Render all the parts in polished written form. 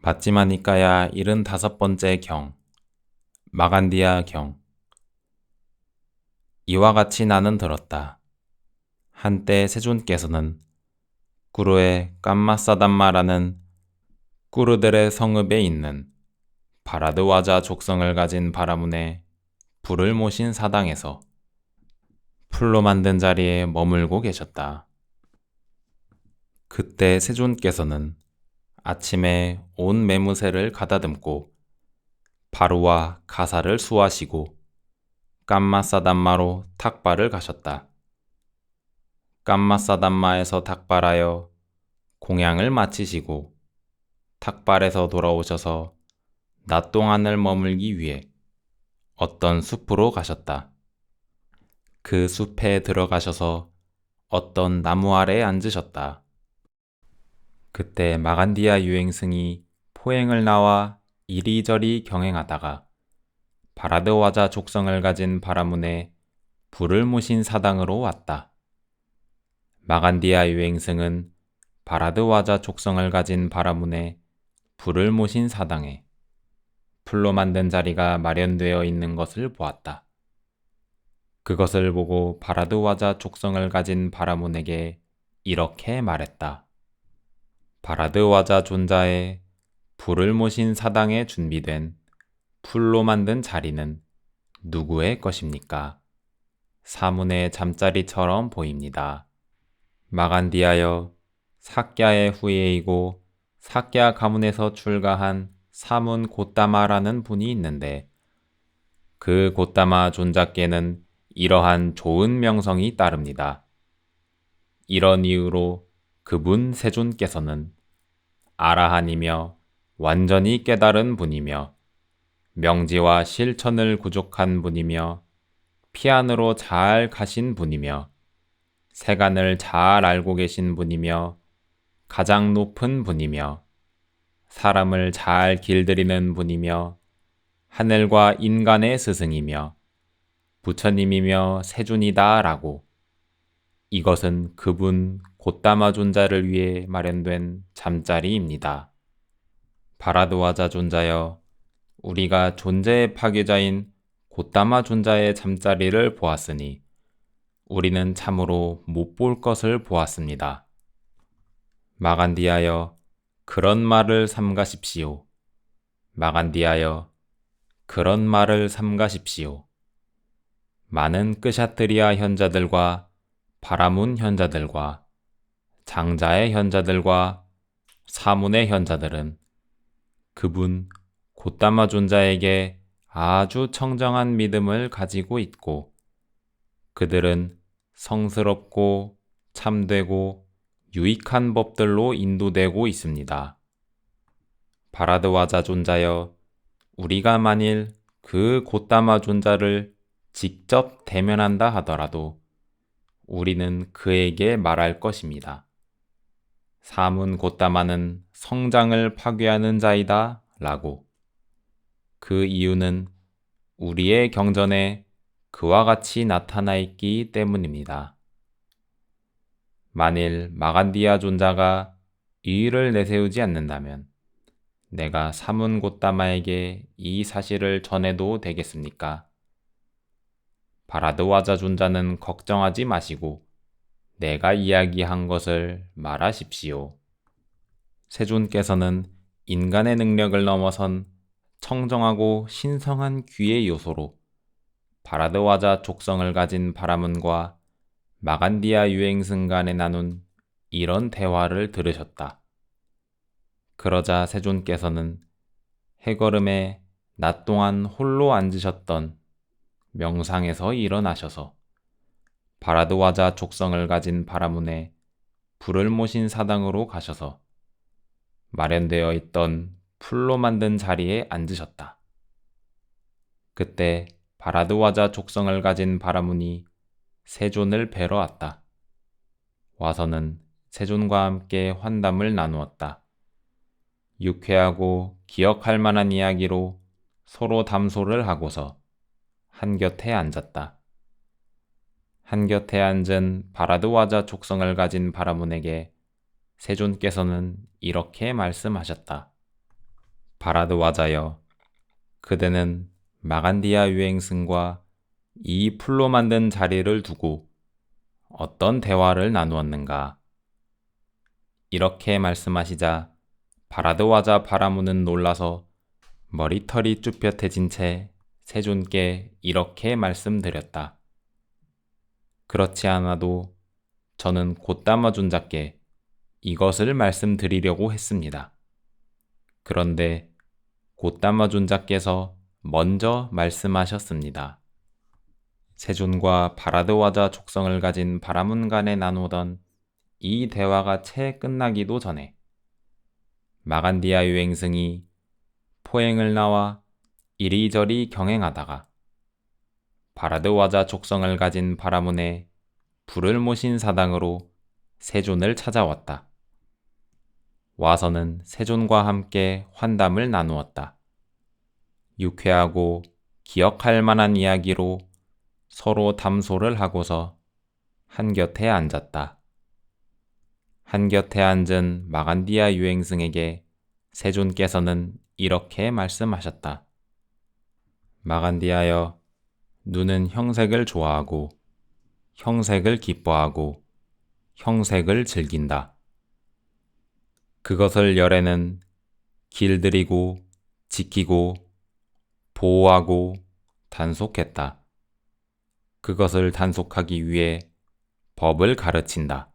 바찌마니까야 75번째 경, 마간디아 경. 이와 같이 나는 들었다. 한때 세존께서는 꾸르의 깜마사담마라는 꾸르들의 성읍에 있는 바라드와자 족성을 가진 바라문에 불을 모신 사당에서 풀로 만든 자리에 머물고 계셨다. 그때 세존께서는 아침에 온 매무새를 가다듬고 바루와 가사를 수하시고 깜마사담마로 탁발을 가셨다. 깜마사담마에서 탁발하여 공양을 마치시고 탁발에서 돌아오셔서 낮 동안을 머물기 위해 어떤 숲으로 가셨다. 그 숲에 들어가셔서 어떤 나무 아래에 앉으셨다. 그때 마간디아 유행승이 포행을 나와 이리저리 경행하다가 바라드와자 족성을 가진 바라문에 불을 모신 사당으로 왔다. 마간디아 유행승은 바라드와자 족성을 가진 바라문에 불을 모신 사당에 풀로 만든 자리가 마련되어 있는 것을 보았다. 그것을 보고 바라드와자 족성을 가진 바라문에게 이렇게 말했다. 바라드와자 존자의 불을 모신 사당에 준비된 풀로 만든 자리는 누구의 것입니까? 사문의 잠자리처럼 보입니다. 마간디아여, 사꺄의 후예이고 사꺄 가문에서 출가한 사문 고따마라는 분이 있는데 그 고따마 존자께는 이러한 좋은 명성이 따릅니다. 이런 이유로 그분 세존께서는 아라한이며 완전히 깨달은 분이며 명지와 실천을 구족한 분이며 피안으로 잘 가신 분이며 세간을 잘 알고 계신 분이며 가장 높은 분이며 사람을 잘 길들이는 분이며 하늘과 인간의 스승이며 부처님이며 세존이다 라고 이것은 그분 고따마 존자를 위해 마련된 잠자리입니다. 바라드와자 존자여, 우리가 존재의 파괴자인 고따마 존자의 잠자리를 보았으니 우리는 참으로 못 볼 것을 보았습니다. 마간디아여, 그런 말을 삼가십시오. 마간디아여, 그런 말을 삼가십시오. 많은 끄샤트리아 현자들과 바라문 현자들과 장자의 현자들과 사문의 현자들은 그분 고따마 존자에게 아주 청정한 믿음을 가지고 있고 그들은 성스럽고 참되고 유익한 법들로 인도되고 있습니다. 바라드와자 존자여, 우리가 만일 그 고따마 존자를 직접 대면한다 하더라도 우리는 그에게 말할 것입니다. 사문 고따마는 성장을 파괴하는 자이다 라고. 그 이유는 우리의 경전에 그와 같이 나타나 있기 때문입니다. 만일 마간디아 존자가 이의를 내세우지 않는다면 내가 사문 고따마에게 이 사실을 전해도 되겠습니까? 바라드와자 존자는 걱정하지 마시고 내가 이야기한 것을 말하십시오. 세존께서는 인간의 능력을 넘어선 청정하고 신성한 귀의 요소로 바라드와자 족성을 가진 바라문과 마간디아 유행승 간에 나눈 이런 대화를 들으셨다. 그러자 세존께서는 해걸음에 낮 동안 홀로 앉으셨던 명상에서 일어나셔서 바라드와자 족성을 가진 바라문에 불을 모신 사당으로 가셔서 마련되어 있던 풀로 만든 자리에 앉으셨다. 그때 바라드와자 족성을 가진 바라문이 세존을 뵈러 왔다. 와서는 세존과 함께 환담을 나누었다. 유쾌하고 기억할 만한 이야기로 서로 담소를 하고서 한곁에 앉았다. 한곁에 앉은 바라드와자 족성을 가진 바라문에게 세존께서는 이렇게 말씀하셨다. 바라드와자여, 그대는 마간디아 유행승과 이 풀로 만든 자리를 두고 어떤 대화를 나누었는가? 이렇게 말씀하시자 바라드와자 바라문은 놀라서 머리털이 쭈뼛해진 채 세존께 이렇게 말씀드렸다. 그렇지 않아도 저는 곧담아 존자께 이것을 말씀드리려고 했습니다. 그런데 곧담아 존자께서 먼저 말씀하셨습니다. 세존과 바라드와자 족성을 가진 바라문 간에 나누던 이 대화가 채 끝나기도 전에 마간디아 유행승이 포행을 나와 이리저리 경행하다가 바라드와자 족성을 가진 바라문의 불을 모신 사당으로 세존을 찾아왔다. 와서는 세존과 함께 환담을 나누었다. 유쾌하고 기억할 만한 이야기로 서로 담소를 하고서 한곁에 앉았다. 한곁에 앉은 마간디아 유행승에게 세존께서는 이렇게 말씀하셨다. 마간디아여, 누는 형색을 좋아하고 형색을 기뻐하고 형색을 즐긴다. 그것을 열에는 길들이고 지키고 보호하고 단속했다. 그것을 단속하기 위해 법을 가르친다.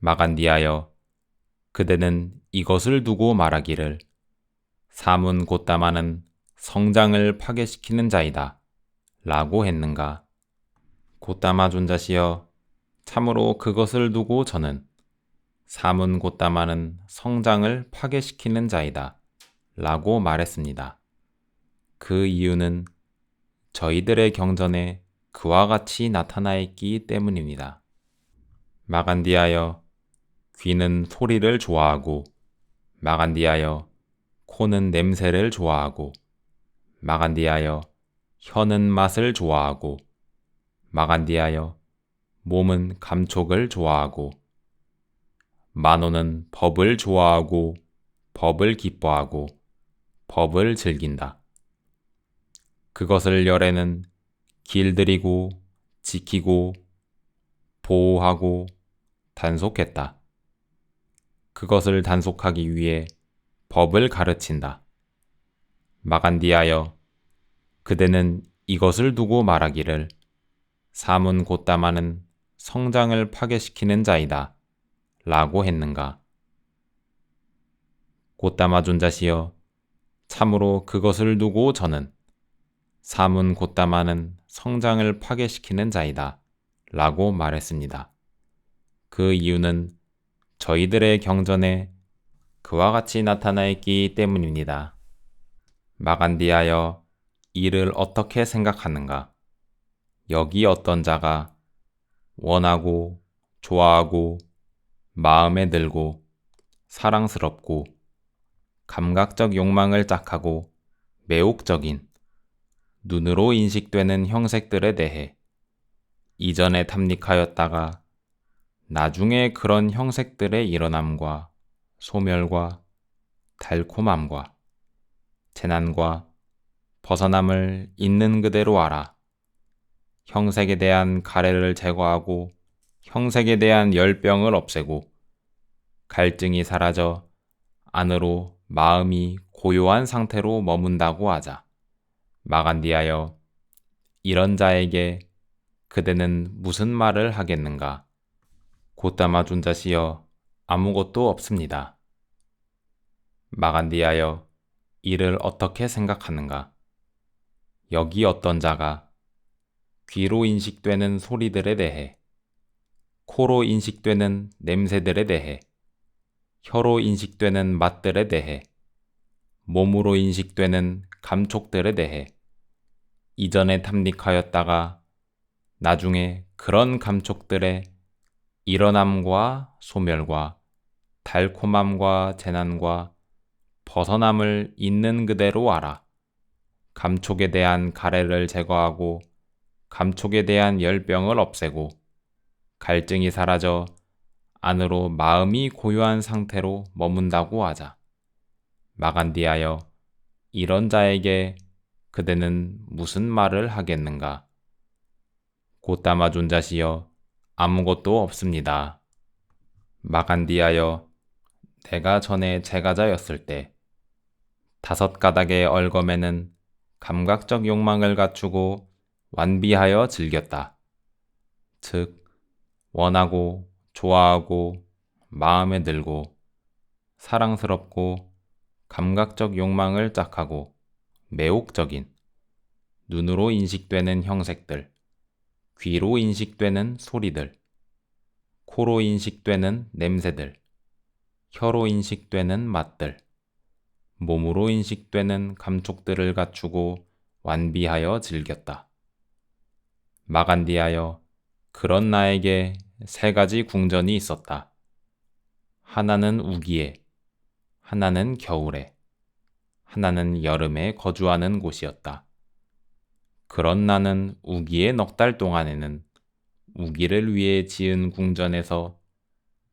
마간디아여, 그대는 이것을 두고 말하기를 사문 곧다마는 성장을 파괴시키는 자이다 라고 했는가? 곧다마 존자시여, 참으로 그것을 두고 저는 사문 곧다마는 성장을 파괴시키는 자이다 라고 말했습니다. 그 이유는 저희들의 경전에 그와 같이 나타나 있기 때문입니다. 마간디아여, 귀는 소리를 좋아하고 마간디아여, 코는 냄새를 좋아하고 마간디아여, 혀는 맛을 좋아하고 마간디아여, 몸은 감촉을 좋아하고 만호는 법을 좋아하고 법을 기뻐하고 법을 즐긴다. 그것을 열에는 길들이고 지키고 보호하고 단속했다. 그것을 단속하기 위해 법을 가르친다. 마간디아여, 그대는 이것을 두고 말하기를 사문 곧다마는 성장을 파괴시키는 자이다 라고 했는가? 곧다마 존자시여, 참으로 그것을 두고 저는 사문 곧다마는 성장을 파괴시키는 자이다 라고 말했습니다. 그 이유는 저희들의 경전에 그와 같이 나타나 있기 때문입니다. 마간디아여, 이를 어떻게 생각하는가? 여기 어떤 자가 원하고 좋아하고 마음에 들고 사랑스럽고 감각적 욕망을 짝하고 매혹적인 눈으로 인식되는 형색들에 대해 이전에 탐닉하였다가 나중에 그런 형색들의 일어남과 소멸과 달콤함과 재난과 벗어남을 있는 그대로 알아. 형색에 대한 가래를 제거하고 형색에 대한 열병을 없애고 갈증이 사라져 안으로 마음이 고요한 상태로 머문다고 하자. 마간디아여, 이런 자에게 그대는 무슨 말을 하겠는가? 곧다마 존자시여, 아무것도 없습니다. 마간디아여, 이를 어떻게 생각하는가? 여기 어떤 자가 귀로 인식되는 소리들에 대해, 코로 인식되는 냄새들에 대해, 혀로 인식되는 맛들에 대해, 몸으로 인식되는 감촉들에 대해 이전에 탐닉하였다가 나중에 그런 감촉들의 일어남과 소멸과 달콤함과 재난과 벗어남을 있는 그대로 알아. 감촉에 대한 가래를 제거하고 감촉에 대한 열병을 없애고 갈증이 사라져 안으로 마음이 고요한 상태로 머문다고 하자. 마간디하여 이런 자에게 그대는 무슨 말을 하겠는가? 고따마 존자시여 아무것도 없습니다. 마간디하여 내가 전에 제가자였을 때 5가닥의 얼검에는 감각적 욕망을 갖추고 완비하여 즐겼다. 즉 원하고 좋아하고 마음에 들고 사랑스럽고 감각적 욕망을 짝하고 매혹적인 눈으로 인식되는 형색들, 귀로 인식되는 소리들, 코로 인식되는 냄새들, 혀로 인식되는 맛들, 몸으로 인식되는 감촉들을 갖추고 완비하여 즐겼다. 마간디하여 그런 나에게 3가지 궁전이 있었다. 하나는 우기에, 하나는 겨울에, 하나는 여름에 거주하는 곳이었다. 그런 나는 우기의 넉 달 동안에는 우기를 위해 지은 궁전에서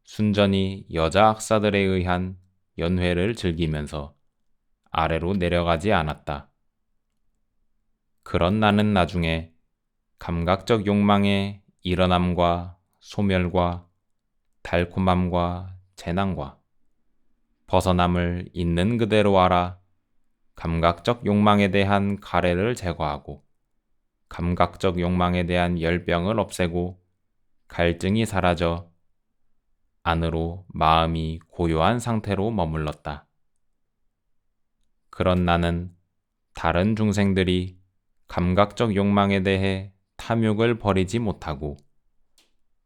순전히 여자 악사들에 의한 연회를 즐기면서 아래로 내려가지 않았다. 그런 나는 나중에 감각적 욕망의 일어남과 소멸과 달콤함과 재난과 벗어남을 있는 그대로 알아 감각적 욕망에 대한 가래를 제거하고 감각적 욕망에 대한 열병을 없애고 갈증이 사라져 안으로 마음이 고요한 상태로 머물렀다. 그런 나는 다른 중생들이 감각적 욕망에 대해 탐욕을 버리지 못하고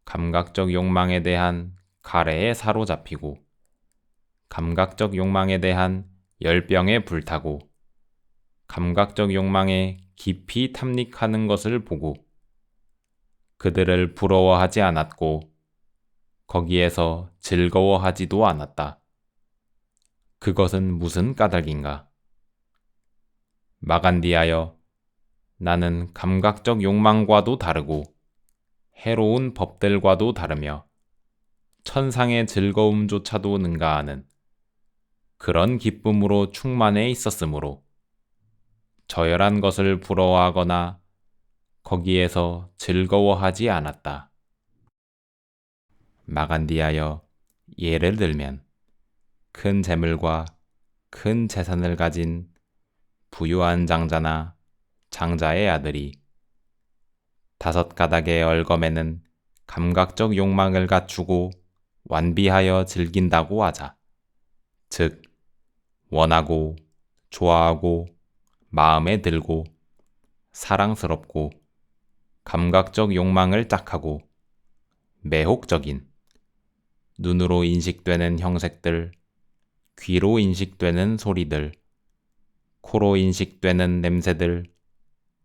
감각적 욕망에 대한 가래에 사로잡히고 감각적 욕망에 대한 열병에 불타고 감각적 욕망에 깊이 탐닉하는 것을 보고 그들을 부러워하지 않았고 거기에서 즐거워하지도 않았다. 그것은 무슨 까닭인가? 마간디하여 나는 감각적 욕망과도 다르고 해로운 법들과도 다르며 천상의 즐거움조차도 능가하는 그런 기쁨으로 충만해 있었으므로 저열한 것을 부러워하거나 거기에서 즐거워하지 않았다. 마간디하여 예를 들면 큰 재물과 큰 재산을 가진 부유한 장자나 장자의 아들이 5가닥의 얼검에는 감각적 욕망을 갖추고 완비하여 즐긴다고 하자. 즉 원하고 좋아하고 마음에 들고 사랑스럽고 감각적 욕망을 짝하고 매혹적인 눈으로 인식되는 형색들, 귀로 인식되는 소리들, 코로 인식되는 냄새들,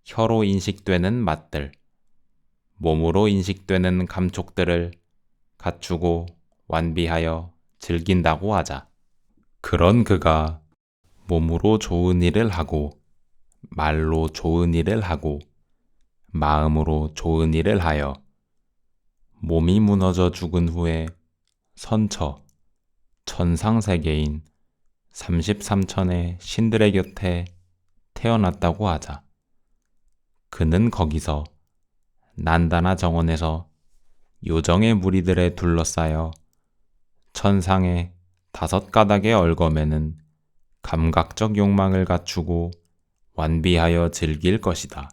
혀로 인식되는 맛들, 몸으로 인식되는 감촉들을 갖추고 완비하여 즐긴다고 하자. 그런 그가 몸으로 좋은 일을 하고 말로 좋은 일을 하고 마음으로 좋은 일을 하여 몸이 무너져 죽은 후에 선처, 천상세계인 33천의 신들의 곁에 태어났다고 하자. 그는 거기서 난다나 정원에서 요정의 무리들에 둘러싸여 천상의 5가닥의 얼검에는 감각적 욕망을 갖추고 완비하여 즐길 것이다.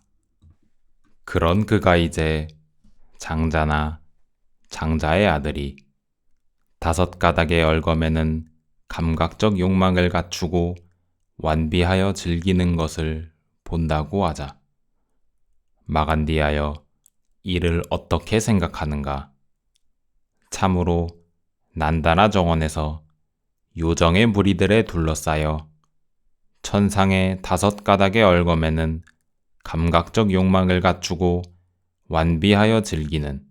그런 그가 이제 장자나 장자의 아들이 5가닥의 얼검에는 감각적 욕망을 갖추고 완비하여 즐기는 것을 본다고 하자. 마간디하여 이를 어떻게 생각하는가? 참으로 난다나 정원에서 요정의 무리들에 둘러싸여 천상의 5가닥의 얼검에는 감각적 욕망을 갖추고 완비하여 즐기는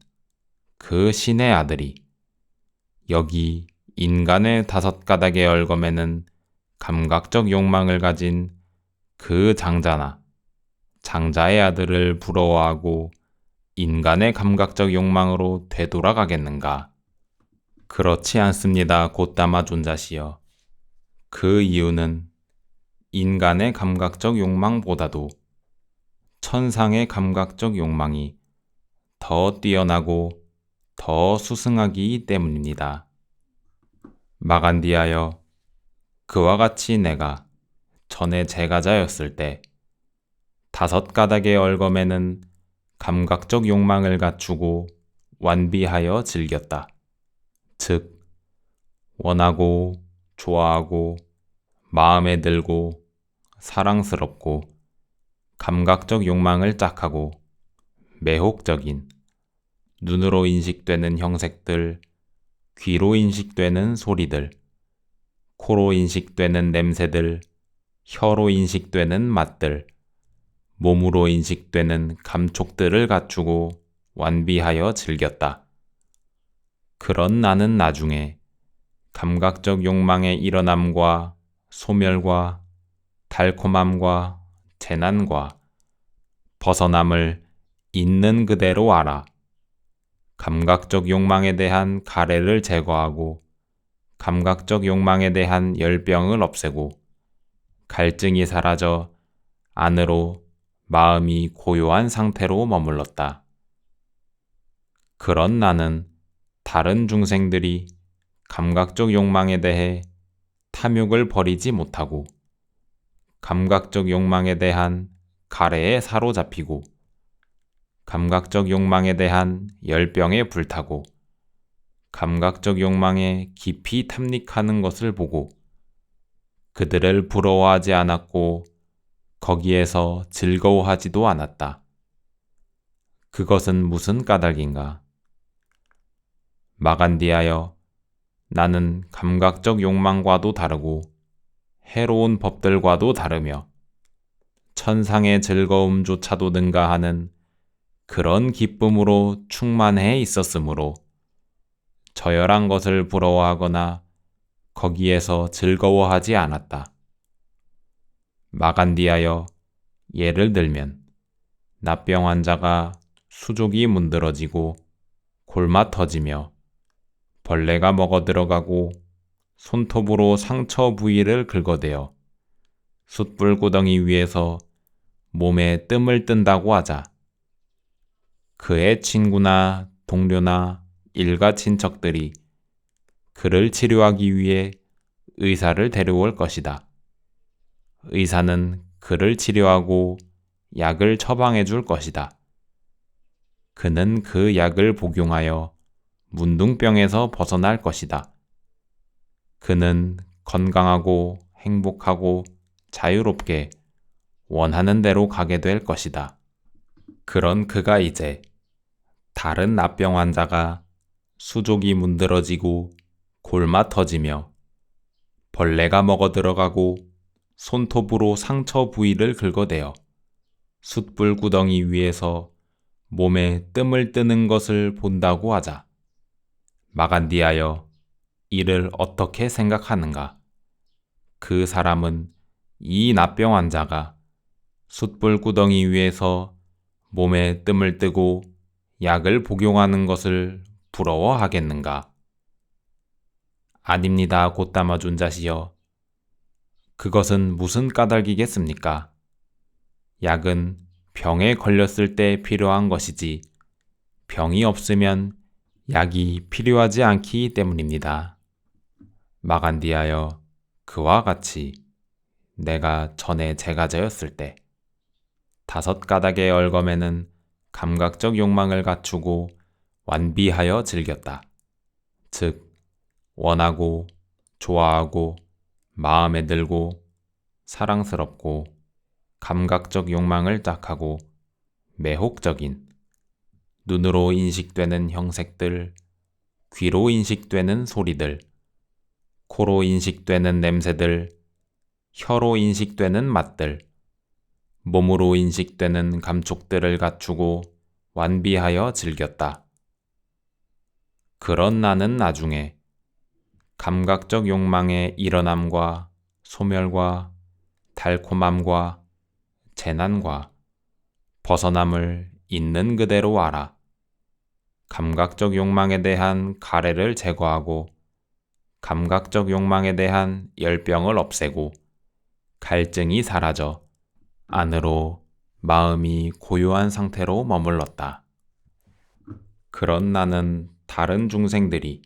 그 신의 아들이 여기 인간의 5가닥의 얼검에는 감각적 욕망을 가진 그 장자나 장자의 아들을 부러워하고 인간의 감각적 욕망으로 되돌아가겠는가? 그렇지 않습니다. 고따마 존자시여. 그 이유는 인간의 감각적 욕망보다도 천상의 감각적 욕망이 더 뛰어나고 더 수승하기 때문입니다. 마간디하여, 그와 같이 내가 전에 제가자였을 때 5가닥의 얼검에는 감각적 욕망을 갖추고 완비하여 즐겼다. 즉, 원하고, 좋아하고, 마음에 들고, 사랑스럽고, 감각적 욕망을 짝하고, 매혹적인, 눈으로 인식되는 형색들, 귀로 인식되는 소리들, 코로 인식되는 냄새들, 혀로 인식되는 맛들, 몸으로 인식되는 감촉들을 갖추고 완비하여 즐겼다. 그런 나는 나중에 감각적 욕망의 일어남과 소멸과 달콤함과 재난과 벗어남을 있는 그대로 알아 감각적 욕망에 대한 가래를 제거하고 감각적 욕망에 대한 열병을 없애고 갈증이 사라져 안으로 마음이 고요한 상태로 머물렀다. 그런 나는 다른 중생들이 감각적 욕망에 대해 탐욕을 버리지 못하고 감각적 욕망에 대한 가래에 사로잡히고 감각적 욕망에 대한 열병에 불타고 감각적 욕망에 깊이 탐닉하는 것을 보고 그들을 부러워하지 않았고 거기에서 즐거워하지도 않았다. 그것은 무슨 까닭인가? 마간디하여, 나는 감각적 욕망과도 다르고 해로운 법들과도 다르며 천상의 즐거움조차도 능가하는 그런 기쁨으로 충만해 있었으므로 저열한 것을 부러워하거나 거기에서 즐거워하지 않았다. 마간디하여, 예를 들면 납병 환자가 수족이 문드러지고 골마 터지며 벌레가 먹어 들어가고 손톱으로 상처 부위를 긁어대어 숯불구덩이 위에서 몸에 뜸을 뜬다고 하자. 그의 친구나 동료나 일가 친척들이 그를 치료하기 위해 의사를 데려올 것이다. 의사는 그를 치료하고 약을 처방해 줄 것이다. 그는 그 약을 복용하여 문둥병에서 벗어날 것이다. 그는 건강하고 행복하고 자유롭게 원하는 대로 가게 될 것이다. 그런 그가 이제 다른 납병 환자가 수족이 문드러지고 골마 터지며 벌레가 먹어 들어가고 손톱으로 상처 부위를 긁어대어 숯불 구덩이 위에서 몸에 뜸을 뜨는 것을 본다고 하자. 마간디하여, 이를 어떻게 생각하는가? 그 사람은 이 납병 환자가 숯불 구덩이 위에서 몸에 뜸을 뜨고 약을 복용하는 것을 부러워하겠는가? 아닙니다, 곧담아 존자시여. 그것은 무슨 까닭이겠습니까? 약은 병에 걸렸을 때 필요한 것이지 병이 없으면 약이 필요하지 않기 때문입니다. 마간디하여, 그와 같이 내가 전에 제가자였을 때 5가닥의 얼검에는 감각적 욕망을 갖추고 완비하여 즐겼다. 즉, 원하고, 좋아하고, 마음에 들고, 사랑스럽고, 감각적 욕망을 짝하고, 매혹적인, 눈으로 인식되는 형색들, 귀로 인식되는 소리들, 코로 인식되는 냄새들, 혀로 인식되는 맛들, 몸으로 인식되는 감촉들을 갖추고 완비하여 즐겼다. 그런 나는 나중에 감각적 욕망의 일어남과 소멸과 달콤함과 재난과 벗어남을 있는 그대로 알아 감각적 욕망에 대한 가래를 제거하고 감각적 욕망에 대한 열병을 없애고 갈증이 사라져 안으로 마음이 고요한 상태로 머물렀다. 그런 나는 다른 중생들이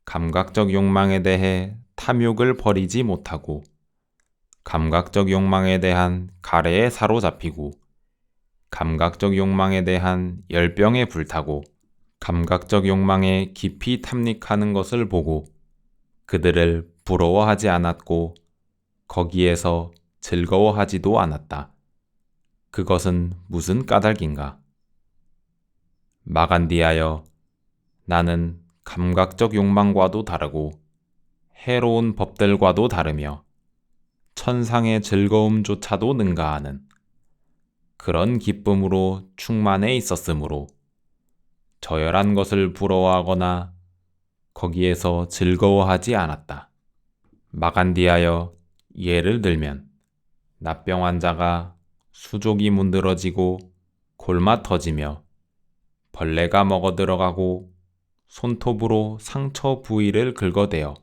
감각적 욕망에 대해 탐욕을 버리지 못하고 감각적 욕망에 대한 가래에 사로잡히고 감각적 욕망에 대한 열병에 불타고 감각적 욕망에 깊이 탐닉하는 것을 보고 그들을 부러워하지 않았고 거기에서 즐거워하지도 않았다. 그것은 무슨 까닭인가? 마간디하여 나는 감각적 욕망과도 다르고 해로운 법들과도 다르며 천상의 즐거움조차도 능가하는 그런 기쁨으로 충만해 있었으므로 저열한 것을 부러워하거나 거기에서 즐거워하지 않았다. 마간디하여 예를 들면 납병 환자가 수족이 문드러지고 골마 터지며 벌레가 먹어 들어가고 손톱으로 상처 부위를 긁어대어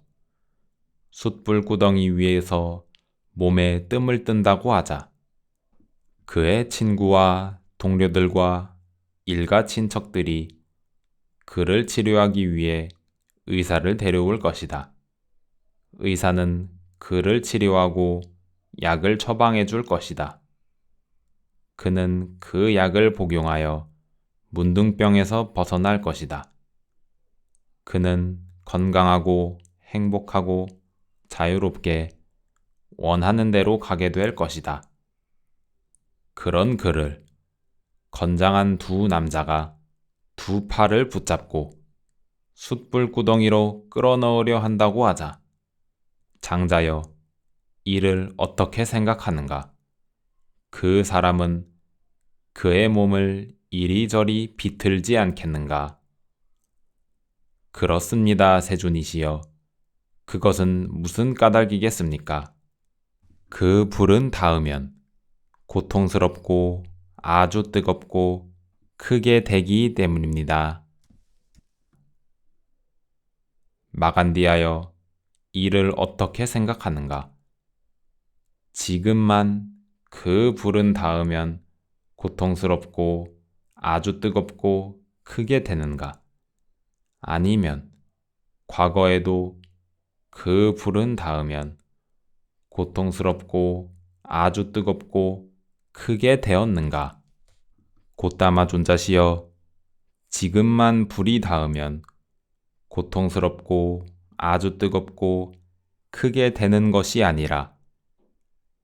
숯불 구덩이 위에서 몸에 뜸을 뜬다고 하자 그의 친구와 동료들과 일가 친척들이 그를 치료하기 위해 의사를 데려올 것이다. 의사는 그를 치료하고 약을 처방해 줄 것이다. 그는 그 약을 복용하여 문둥병에서 벗어날 것이다. 그는 건강하고 행복하고 자유롭게 원하는 대로 가게 될 것이다. 그런 그를 건장한 두 남자가 두 팔을 붙잡고 숯불 구덩이로 끌어넣으려 한다고 하자 장자여 이를 어떻게 생각하는가? 그 사람은 그의 몸을 이리저리 비틀지 않겠는가? 그렇습니다, 세존이시여. 그것은 무슨 까닭이겠습니까? 그 불은 닿으면 고통스럽고 아주 뜨겁고 크게 되기 때문입니다. 마간디하여 이를 어떻게 생각하는가? 지금만 그 불은 닿으면 고통스럽고 아주 뜨겁고 크게 되는가? 아니면 과거에도 그 불은 닿으면 고통스럽고 아주 뜨겁고 크게 되었는가? 곧다마 존자시여, 지금만 불이 닿으면 고통스럽고 아주 뜨겁고 크게 되는 것이 아니라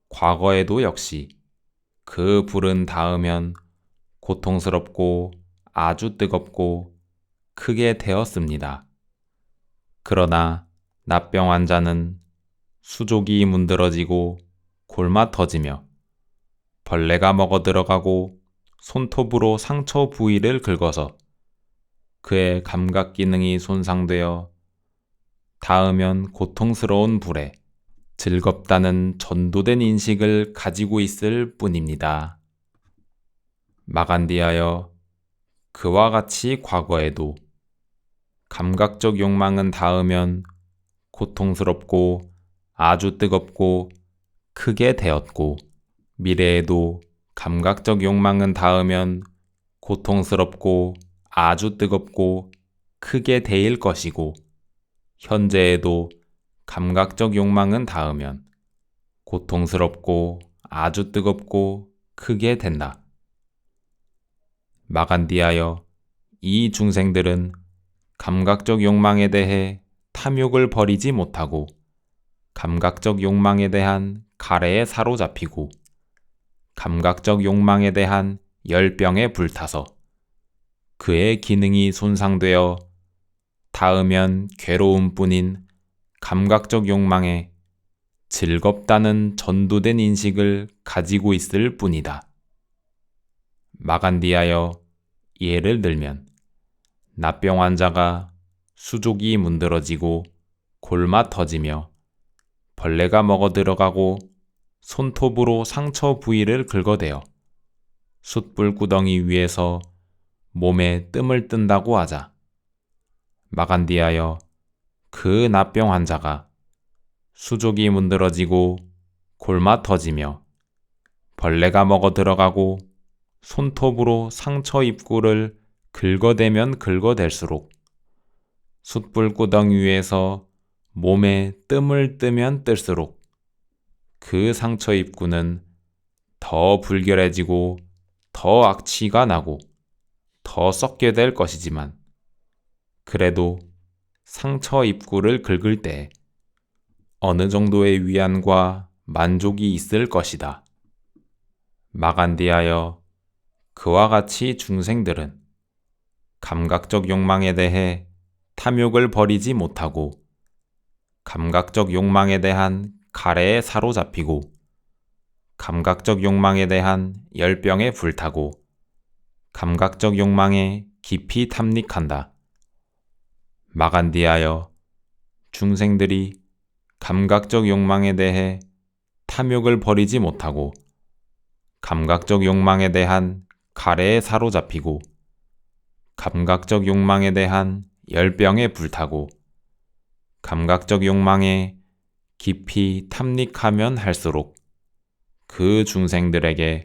과거에도 역시 그 불은 닿으면 고통스럽고 아주 뜨겁고 크게 되었습니다. 그러나 납병 환자는 수족이 문드러지고 골마 터지며 벌레가 먹어 들어가고 손톱으로 상처 부위를 긁어서 그의 감각 기능이 손상되어 닿으면 고통스러운 불에 즐겁다는 전도된 인식을 가지고 있을 뿐입니다. 마간디하여 그와 같이 과거에도 감각적 욕망은 닿으면 고통스럽고 아주 뜨겁고 크게 되었고 미래에도 감각적 욕망은 닿으면 고통스럽고 아주 뜨겁고 크게 되일 것이고 현재에도 감각적 욕망은 닿으면 고통스럽고 아주 뜨겁고 크게 된다. 마간디하여 이 중생들은 감각적 욕망에 대해 탐욕을 버리지 못하고 감각적 욕망에 대한 가래에 사로잡히고 감각적 욕망에 대한 열병에 불타서 그의 기능이 손상되어 닿으면 괴로움뿐인 감각적 욕망에 즐겁다는 전도된 인식을 가지고 있을 뿐이다. 마간디하여 예를 들면 납병 환자가 수족이 문드러지고 골마 터지며 벌레가 먹어 들어가고 손톱으로 상처 부위를 긁어대어 숯불 구덩이 위에서 몸에 뜸을 뜬다고 하자 마간디하여 그 나병 환자가 수족이 문드러지고 골마 터지며 벌레가 먹어 들어가고 손톱으로 상처 입구를 긁어대면 긁어댈수록 숯불구덩 위에서 몸에 뜸을 뜨면 뜰수록 그 상처 입구는 더 불결해지고 더 악취가 나고 더 썩게 될 것이지만 그래도 상처 입구를 긁을 때 어느 정도의 위안과 만족이 있을 것이다. 마간디하여 그와 같이 중생들은 감각적 욕망에 대해 탐욕을 버리지 못하고 감각적 욕망에 대한 가래에 사로잡히고 감각적 욕망에 대한 열병에 불타고 감각적 욕망에 깊이 탐닉한다. 마간디하여 중생들이 감각적 욕망에 대해 탐욕을 버리지 못하고 감각적 욕망에 대한 가래에 사로잡히고 감각적 욕망에 대한 열병에 불타고 감각적 욕망에 깊이 탐닉하면 할수록 그 중생들에게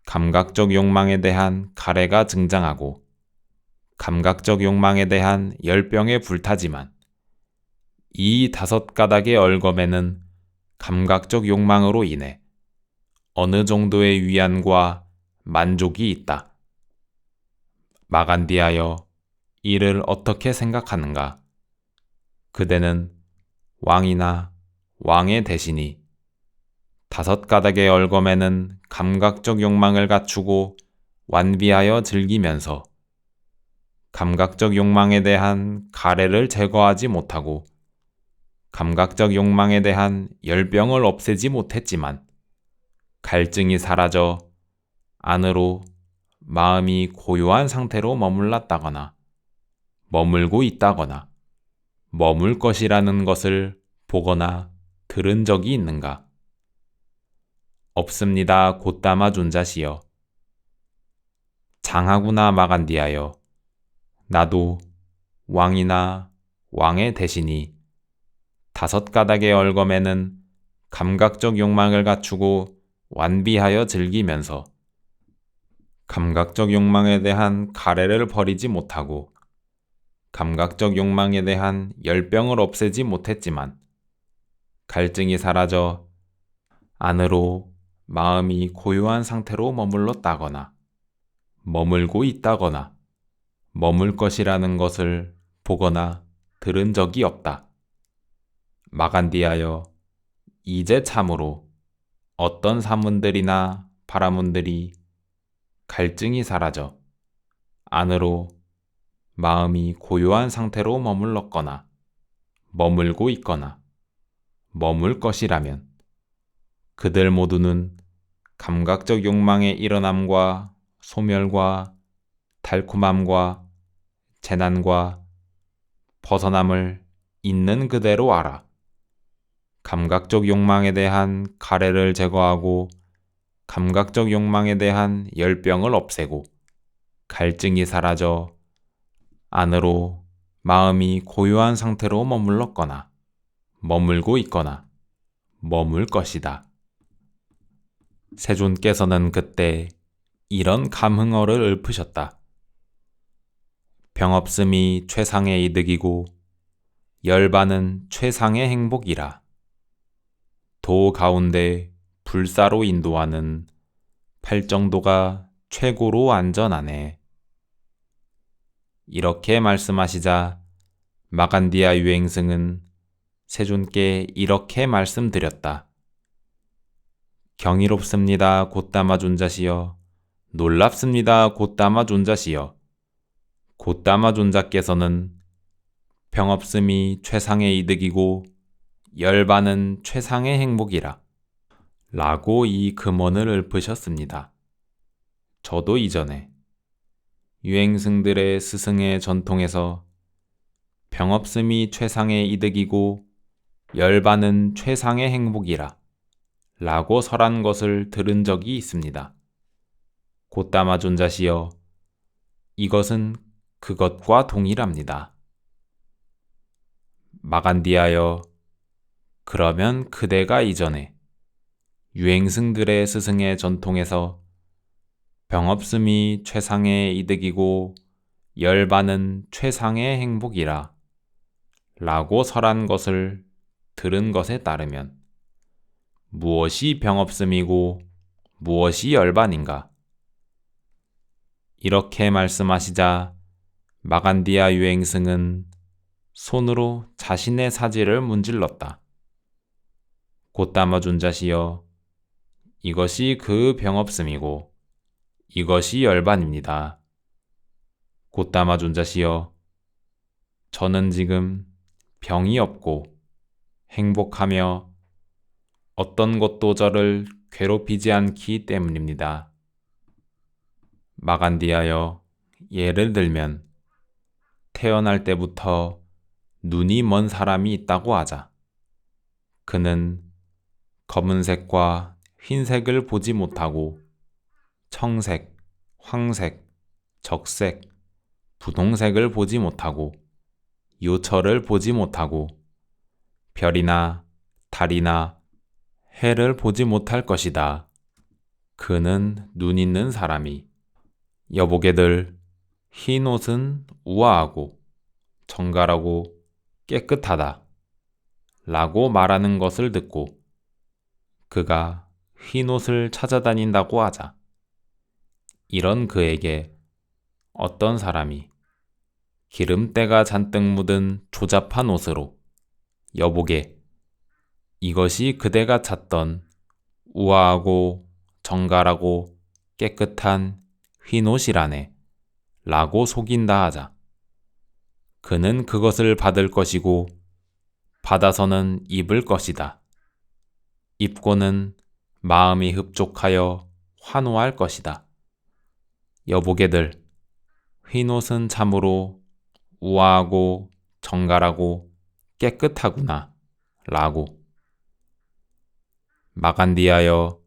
감각적 욕망에 대한 가래가 증장하고 감각적 욕망에 대한 열병에 불타지만 이 5가닥의 얼검에는 감각적 욕망으로 인해 어느 정도의 위안과 만족이 있다. 마간디하여 이를 어떻게 생각하는가? 그대는 왕이나 왕의 대신이 5가닥의 얼검에는 감각적 욕망을 갖추고 완비하여 즐기면서 감각적 욕망에 대한 가래를 제거하지 못하고 감각적 욕망에 대한 열병을 없애지 못했지만 갈증이 사라져 안으로 마음이 고요한 상태로 머물렀다거나 머물고 있다거나 머물 것이라는 것을 보거나 들은 적이 있는가? 없습니다. 곧다마 존자시여. 장하구나 마간디하여 나도 왕이나 왕의 대신이 5가닥의 얼검에는 감각적 욕망을 갖추고 완비하여 즐기면서 감각적 욕망에 대한 가래를 버리지 못하고 감각적 욕망에 대한 열병을 없애지 못했지만 갈증이 사라져 안으로 마음이 고요한 상태로 머물렀다거나 머물고 있다거나 머물 것이라는 것을 보거나 들은 적이 없다. 마간디하여 이제 참으로 어떤 사문들이나 바라문들이 갈증이 사라져 안으로 마음이 고요한 상태로 머물렀거나 머물고 있거나 머물 것이라면 그들 모두는 감각적 욕망의 일어남과 소멸과 달콤함과 재난과 벗어남을 있는 그대로 알아. 감각적 욕망에 대한 가래를 제거하고 감각적 욕망에 대한 열병을 없애고 갈증이 사라져 안으로 마음이 고요한 상태로 머물렀거나 머물고 있거나 머물 것이다. 세존께서는 그때 이런 감흥어를 읊으셨다. 병없음이 최상의 이득이고 열반은 최상의 행복이라. 도 가운데 불사로 인도하는 팔정도가 최고로 안전하네. 이렇게 말씀하시자 마간디아 유행승은 세존께 이렇게 말씀드렸다. 경이롭습니다. 곧다마 존자시여. 놀랍습니다. 곧다마 존자시여. 곧다마 존자께서는 병없음이 최상의 이득이고 열반은 최상의 행복이라 라고 이 금언을 읊으셨습니다. 저도 이전에 유행승들의 스승의 전통에서 병없음이 최상의 이득이고 열반은 최상의 행복이라 라고 설한 것을 들은 적이 있습니다. 곧다마 존자시여, 이것은 그것과 동일합니다. 마간디하여 그러면 그대가 이전에 유행승들의 스승의 전통에서 병없음이 최상의 이득이고 열반은 최상의 행복이라 라고 설한 것을 들은 것에 따르면 무엇이 병없음이고 무엇이 열반인가? 이렇게 말씀하시자 마간디아 유행승은 손으로 자신의 사지를 문질렀다. 곧다마 존자시여, 이것이 그 병없음이고 이것이 열반입니다. 곧다마 존자시여, 저는 지금 병이 없고 행복하며 어떤 것도 저를 괴롭히지 않기 때문입니다. 마간디하여, 예를 들면 태어날 때부터 눈이 먼 사람이 있다고 하자. 그는 검은색과 흰색을 보지 못하고 청색, 황색, 적색, 분홍색을 보지 못하고 요철을 보지 못하고 별이나 달이나 해를 보지 못할 것이다. 그는 눈 있는 사람이 여보게들 흰 옷은 우아하고 정갈하고 깨끗하다 라고 말하는 것을 듣고 그가 흰 옷을 찾아다닌다고 하자. 이런 그에게 어떤 사람이 기름때가 잔뜩 묻은 조잡한 옷으로 여보게, 이것이 그대가 찾던 우아하고 정갈하고 깨끗한 흰 옷이라네 라고 속인다 하자. 그는 그것을 받을 것이고 받아서는 입을 것이다. 입고는 마음이 흡족하여 환호할 것이다. 여보게들, 흰 옷은 참으로 우아하고 정갈하고 깨끗하구나 라고. 마간디하여,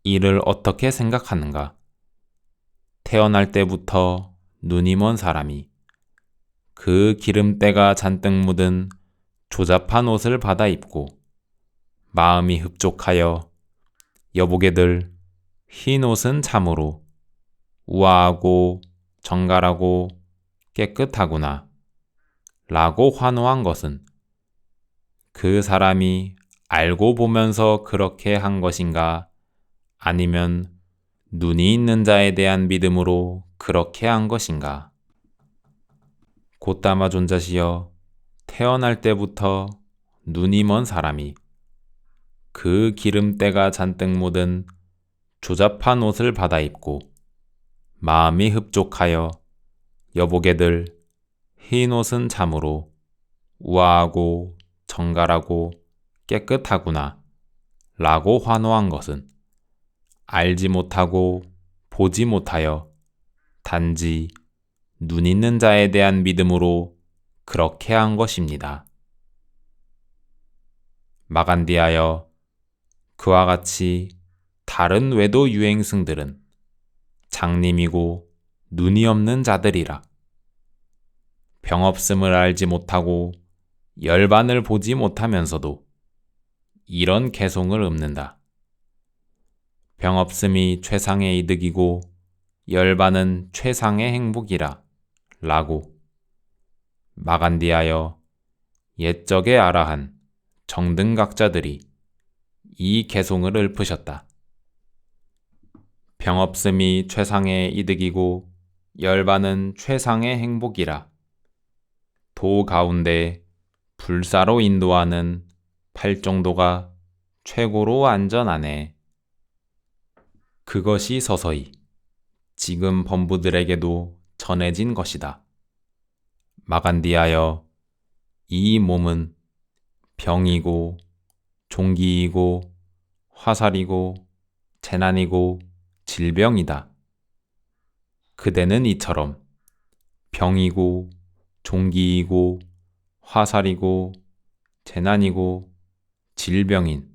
이를 어떻게 생각하는가? 태어날 때부터 눈이 먼 사람이 그 기름때가 잔뜩 묻은 조잡한 옷을 받아 입고 마음이 흡족하여 여보게들 흰 옷은 참으로 우아하고 정갈하고 깨끗하구나 라고 환호한 것은 그 사람이 알고 보면서 그렇게 한 것인가, 아니면 눈이 있는 자에 대한 믿음으로 그렇게 한 것인가? 곧다마 존자시여, 태어날 때부터 눈이 먼 사람이 그 기름때가 잔뜩 묻은 조잡한 옷을 받아 입고 마음이 흡족하여 여보게들 흰 옷은 참으로 우아하고 정갈하고 깨끗하구나 라고 환호한 것은 알지 못하고 보지 못하여 단지 눈 있는 자에 대한 믿음으로 그렇게 한 것입니다. 마간디하여, 그와 같이 다른 외도 유행승들은 장님이고 눈이 없는 자들이라. 병없음을 알지 못하고 열반을 보지 못하면서도 이런 개송을 읊는다. 병없음이 최상의 이득이고 열반은 최상의 행복이라 라고. 마간디하여, 옛적의 아라한 정등각자들이 이 개송을 읊으셨다. 병없음이 최상의 이득이고 열반은 최상의 행복이라. 도 가운데 불사로 인도하는 팔정도가 최고로 안전하네. 그것이 서서히 지금 범부들에게도 전해진 것이다. 마간디하여, 이 몸은 병이고 종기이고 화살이고 재난이고 질병이다. 그대는 이처럼 병이고 종기이고 화살이고 재난이고 질병인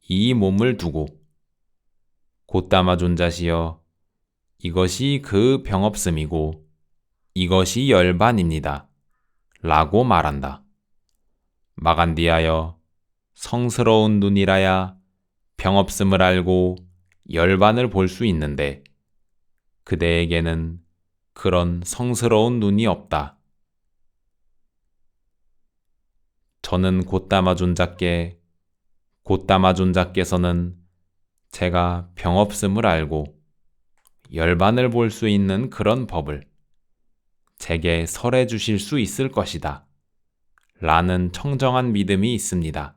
이 몸을 두고 곧다마 존자시여, 이것이 그 병없음이고 이것이 열반입니다 라고 말한다. 마간디하여 성스러운 눈이라야 병없음을 알고 열반을 볼 수 있는데 그대에게는 그런 성스러운 눈이 없다. 저는 곧다마 존자께서는 제가 병없음을 알고 열반을 볼 수 있는 그런 법을 제게 설해 주실 수 있을 것이다. 라는 청정한 믿음이 있습니다.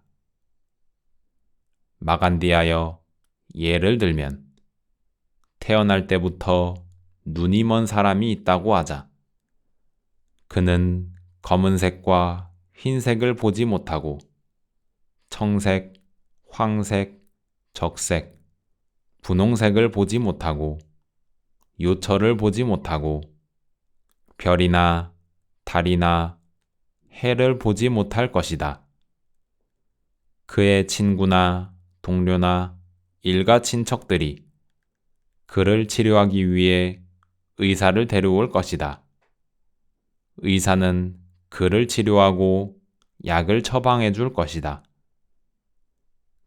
마간디하여 예를 들면 태어날 때부터 눈이 먼 사람이 있다고 하자. 그는 검은색과 흰색을 보지 못하고 청색, 황색, 적색, 분홍색을 보지 못하고 요철을 보지 못하고 별이나 달이나 해를 보지 못할 것이다. 그의 친구나 동료나 일가 친척들이 그를 치료하기 위해 의사를 데려올 것이다. 의사는 그를 치료하고 약을 처방해 줄 것이다.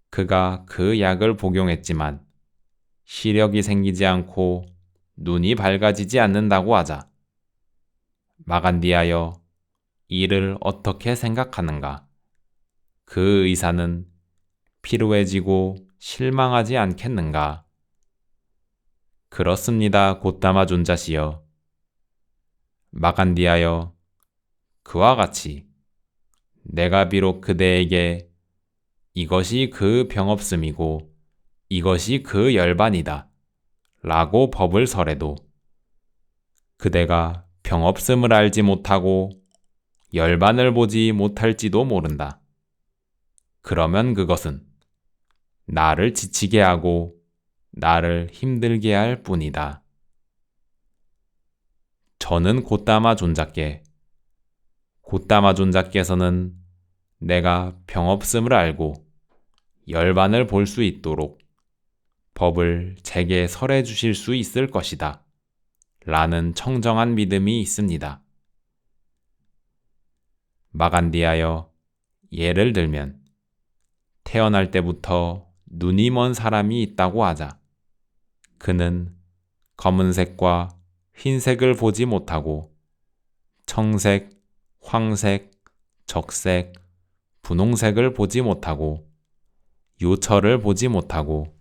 그가 그 약을 복용했지만 시력이 생기지 않고 눈이 밝아지지 않는다고 하자. 마간디하여 이를 어떻게 생각하는가? 그 의사는 피로해지고 실망하지 않겠는가? 그렇습니다, 곧다마 존자시여. 마간디하여 그와 같이 내가 비록 그대에게 이것이 그 병없음이고 이것이 그 열반이다 라고 법을 설해도 그대가 병없음을 알지 못하고 열반을 보지 못할지도 모른다. 그러면 그것은 나를 지치게 하고 나를 힘들게 할 뿐이다. 저는 곧다마 존자께서는 내가 병없음을 알고 열반을 볼 수 있도록 법을 제게 설해 주실 수 있을 것이다. 라는 청정한 믿음이 있습니다. 마간디하여 예를 들면 태어날 때부터 눈이 먼 사람이 있다고 하자. 그는 검은색과 흰색을 보지 못하고 청색, 황색, 적색, 분홍색을 보지 못하고 요철을 보지 못하고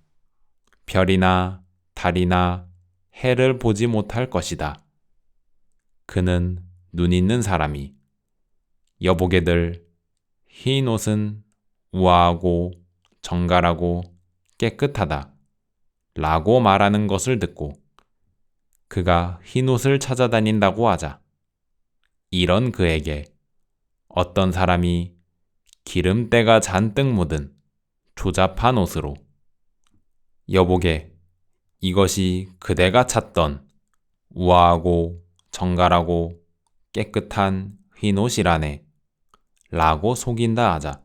별이나 달이나 해를 보지 못할 것이다. 그는 눈 있는 사람이 여보게들 흰 옷은 우아하고 정갈하고 깨끗하다 라고 말하는 것을 듣고 그가 흰 옷을 찾아다닌다고 하자. 이런 그에게 어떤 사람이 기름때가 잔뜩 묻은 조잡한 옷으로 여보게 이것이 그대가 찾던 우아하고 정갈하고 깨끗한 흰 옷이라네 라고 속인다 하자.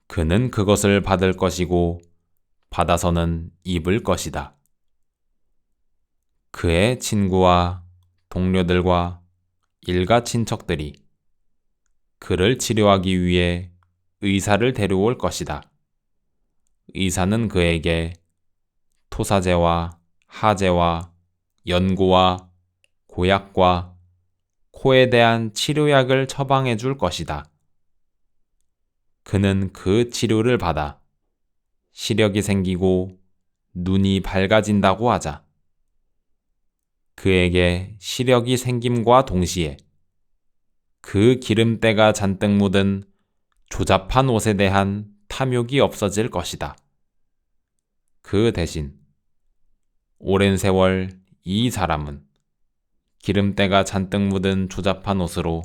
그는 그것을 받을 것이고 받아서는 입을 것이다. 그의 친구와 동료들과 일가 친척들이 그를 치료하기 위해 의사를 데려올 것이다. 의사는 그에게 토사제와 하제와 연고와 고약과 코에 대한 치료약을 처방해 줄 것이다. 그는 그 치료를 받아 시력이 생기고 눈이 밝아진다고 하자. 그에게 시력이 생김과 동시에 그 기름때가 잔뜩 묻은 조잡한 옷에 대한 탐욕이 없어질 것이다. 그 대신 오랜 세월 이 사람은 기름때가 잔뜩 묻은 조잡한 옷으로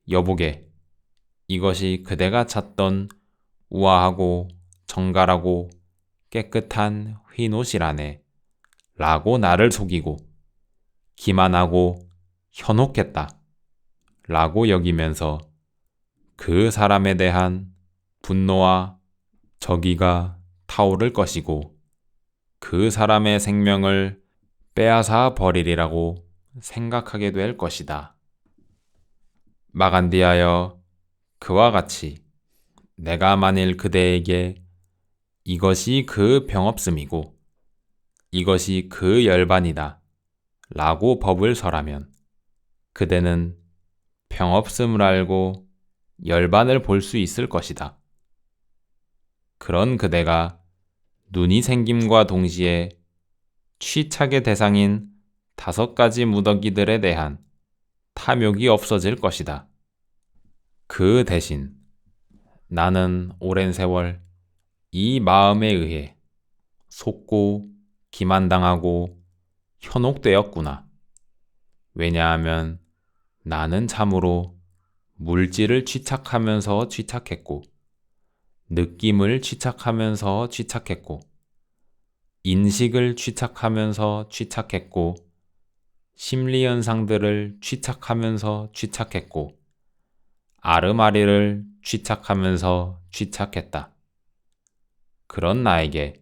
여보게 이것이 그대가 찾던 우아하고 정갈하고 깨끗한 흰 옷이라네 라고 나를 속이고 기만하고 현혹했다 라고 여기면서 그 사람에 대한 분노와 적의가 타오를 것이고 그 사람의 생명을 빼앗아 버리리라고 생각하게 될 것이다. 마간디하여 그와 같이 내가 만일 그대에게 이것이 그 병없음이고 이것이 그 열반이다 라고 법을 설하면 그대는 병없음을 알고 열반을 볼 수 있을 것이다. 그런 그대가 눈이 생김과 동시에 취착의 대상인 5가지 무더기들에 대한 탐욕이 없어질 것이다. 그 대신 나는 오랜 세월 이 마음에 의해 속고 기만당하고 현혹되었구나. 왜냐하면 나는 참으로 물질을 취착하면서 취착했고, 느낌을 취착하면서 취착했고, 인식을 취착하면서 취착했고, 심리현상들을 취착하면서 취착했고, 아르마리를 취착하면서 취착했다. 그런 나에게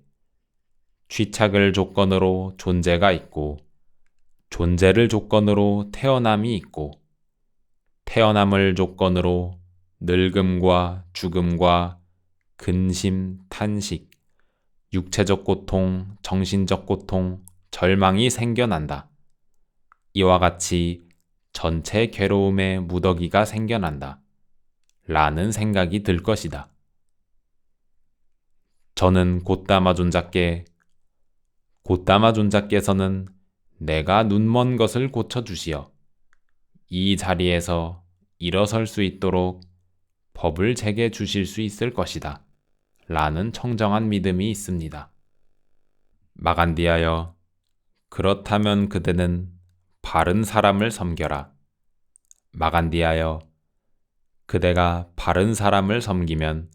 취착을 조건으로 존재가 있고, 존재를 조건으로 태어남이 있고, 태어남을 조건으로 늙음과 죽음과 근심, 탄식, 육체적 고통, 정신적 고통, 절망이 생겨난다. 이와 같이 전체 괴로움의 무더기가 생겨난다. 라는 생각이 들 것이다. 저는 곧다마 존자께서는 내가 눈먼 것을 고쳐주시어 이 자리에서 일어설 수 있도록 법을 제게 주실 수 있을 것이다. 라는 청정한 믿음이 있습니다. 마간디하여, 그렇다면 그대는 바른 사람을 섬겨라. 마간디하여, 그대가 바른 사람을 섬기면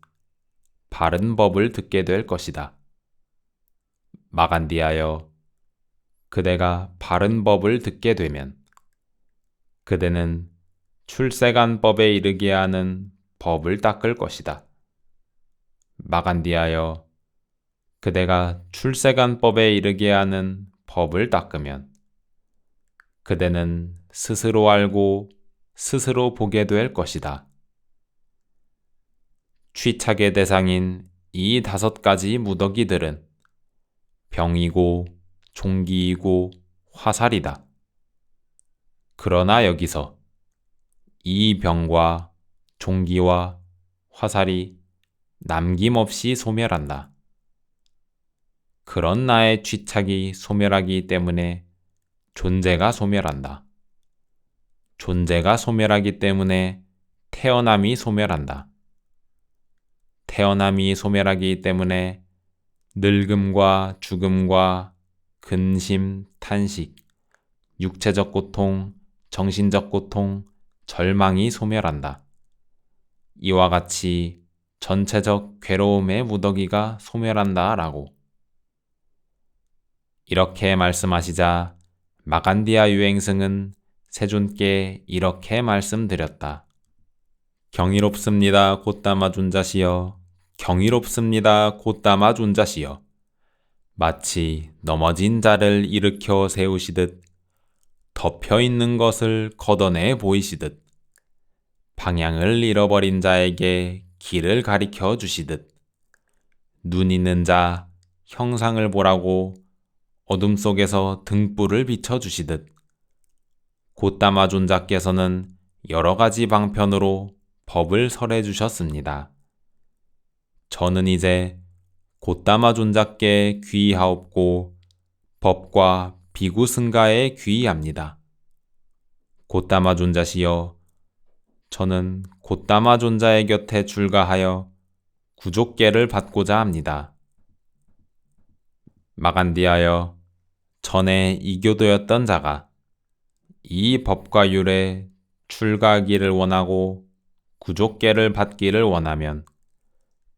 바른 법을 듣게 될 것이다. 마간디하여, 그대가 바른 법을 듣게 되면 그대는 출세간법에 이르게 하는 법을 닦을 것이다. 마간디하여, 그대가 출세간법에 이르게 하는 법을 닦으면 그대는 스스로 알고 스스로 보게 될 것이다. 취착의 대상인 이 5가지 무더기들은 병이고 종기이고 화살이다. 그러나 여기서 이 병과 종기와 화살이 남김없이 소멸한다. 그런 나의 취착이 소멸하기 때문에 존재가 소멸한다. 존재가 소멸하기 때문에 태어남이 소멸한다. 태어남이 소멸하기 때문에 늙음과 죽음과 근심, 탄식, 육체적 고통, 정신적 고통, 절망이 소멸한다. 이와 같이 전체적 괴로움의 무더기가 소멸한다 라고. 이렇게 말씀하시자 마간디아 유행승은 세존께 이렇게 말씀드렸다. 경이롭습니다 곧다마 존자시여. 경이롭습니다 곧다마 존자시여. 마치 넘어진 자를 일으켜 세우시듯 덮여있는 것을 걷어내 보이시듯 방향을 잃어버린 자에게 길을 가리켜 주시듯 눈 있는 자 형상을 보라고 어둠 속에서 등불을 비춰주시듯 곧다마 존자께서는 여러 가지 방편으로 법을 설해 주셨습니다. 저는 이제 곧다마 존자께 귀의하옵고 법과 비구 승가에 귀의합니다. 곧다마 존자시여, 저는 곧다마 존자의 곁에 출가하여 구족계를 받고자 합니다. 마간디하여, 전에 이교도였던 자가 이 법과 율에 출가하기를 원하고 구족계를 받기를 원하면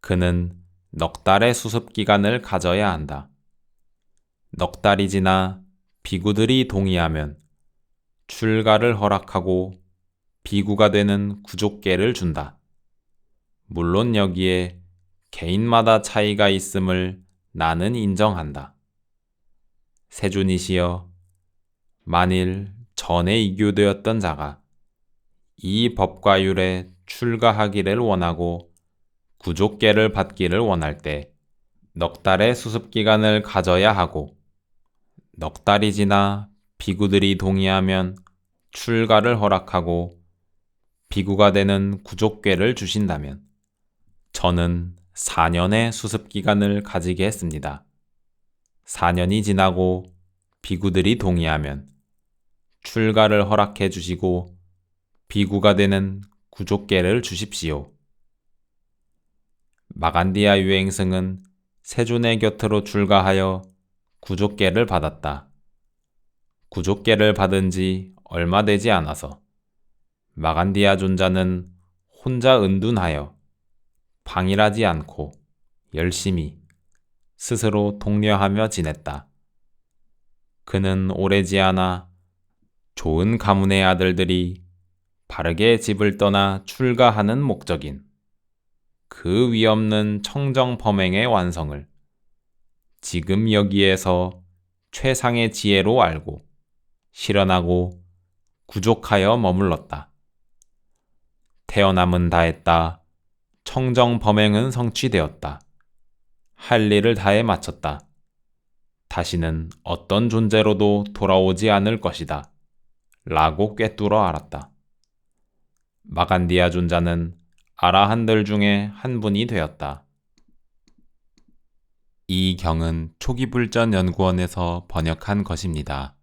그는 넉 달의 수습기간을 가져야 한다. 넉 달이 지나 비구들이 동의하면 출가를 허락하고 비구가 되는 구족계를 준다. 물론 여기에 개인마다 차이가 있음을 나는 인정한다. 세존이시여, 만일 전에 이교도였던 자가 이 법과 율에 출가하기를 원하고 구족계를 받기를 원할 때 넉 달의 수습기간을 가져야 하고, 넉 달이 지나 비구들이 동의하면 출가를 허락하고 비구가 되는 구족궤를 주신다면 저는 4년의 수습기간을 가지게 했습니다. 4년이 지나고 비구들이 동의하면 출가를 허락해 주시고 비구가 되는 구족궤를 주십시오. 마간디아 유행승은 세존의 곁으로 출가하여 구족궤를 받았다. 구족궤를 받은 지 얼마 되지 않아서 마간디아 존자는 혼자 은둔하여 방일하지 않고 열심히 스스로 독려하며 지냈다. 그는 오래지 않아 좋은 가문의 아들들이 바르게 집을 떠나 출가하는 목적인 그 위없는 청정 범행의 완성을 지금 여기에서 최상의 지혜로 알고 실현하고 구족하여 머물렀다. 태어남은 다했다. 청정 범행은 성취되었다. 할 일을 다해 마쳤다. 다시는 어떤 존재로도 돌아오지 않을 것이다. 라고 꿰뚫어 알았다. 마간디아 존자는 아라한들 중에 한 분이 되었다. 이 경은 초기불전연구원에서 번역한 것입니다.